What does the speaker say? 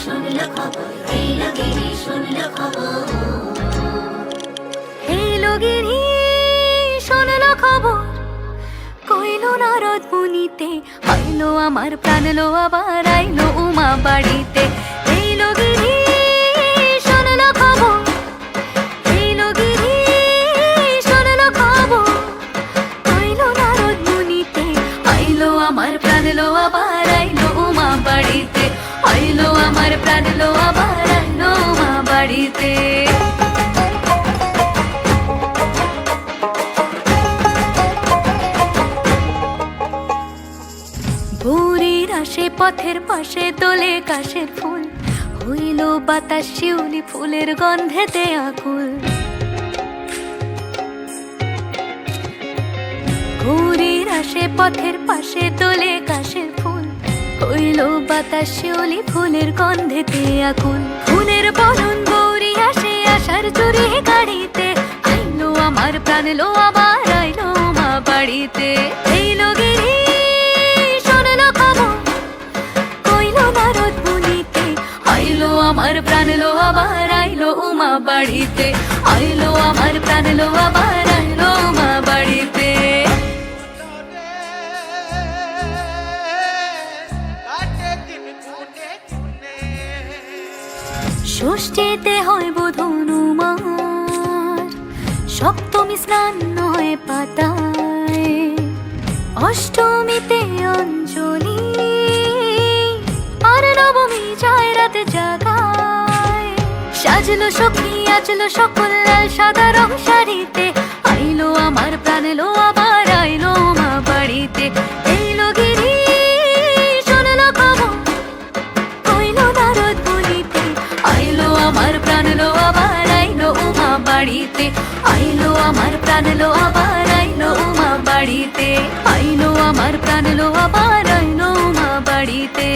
শুনলো খবর, এলো গিরি শুনলো খবর। এলো গিরি শুনলো খবর, কইলো নারদ মুনিতে, আইলো আমার প্রাণ লো আবার আইলো উমা বাড়িতে। এলো গিরি শুনলো খবর, এলো গিরি শুনলো খবর, কইলো নারদ মুনিতে, আইলো আমার প্রাণ লো আবার আইলো উমা বাড়িতে। আইলো আমার প্রাণ লো আবার আইলো উমা বাড়িতে। ভোরের আসে পথের পাশে দোলে কাশের ফুল, হইল বাতাস শিউলি ফুলের গন্ধেতে আকুল। ভোরের আসে পথের পাশে দোলে কাশের ফুল, হইল বাতাস শিউলি ফুলের গন্ধেতে আকুল। ফুলের বরণ গৌরী আসে আশার চুরি গাড়িতে, আইলো আমার প্রাণ লো আবার আইলো মা বাড়িতে। এইলো গিরি আইলো আমার প্রাণ লো আবার আইলো উমা বাড়িতে। আইলো আমার প্রাণ লো আবার আইলো উমা বাড়িতে। ষষ্ঠীতে হয় বোধন উমার, সপ্তমী স্নান হয় পাতায়, অষ্টমীতে অঞ্জলি, আর নবমী যায় রাত জাগায়। সাজলো সখী আজলো সকল লাল সাদা রং শাড়িতে, আইলো আমার প্রাণ লো আবার আইলো মা বাড়িতে। এইলো গিরি শুনলো খবর, কইলো নারদ মুনিতে, আইলো আমার প্রাণ লো আবার আইলো উমা বাড়িতে। আইলো আমার প্রাণ লো আবার আইলো উমা বাড়িতে। আইলো আমার প্রাণ লো আবার আইলো উমা বাড়িতে।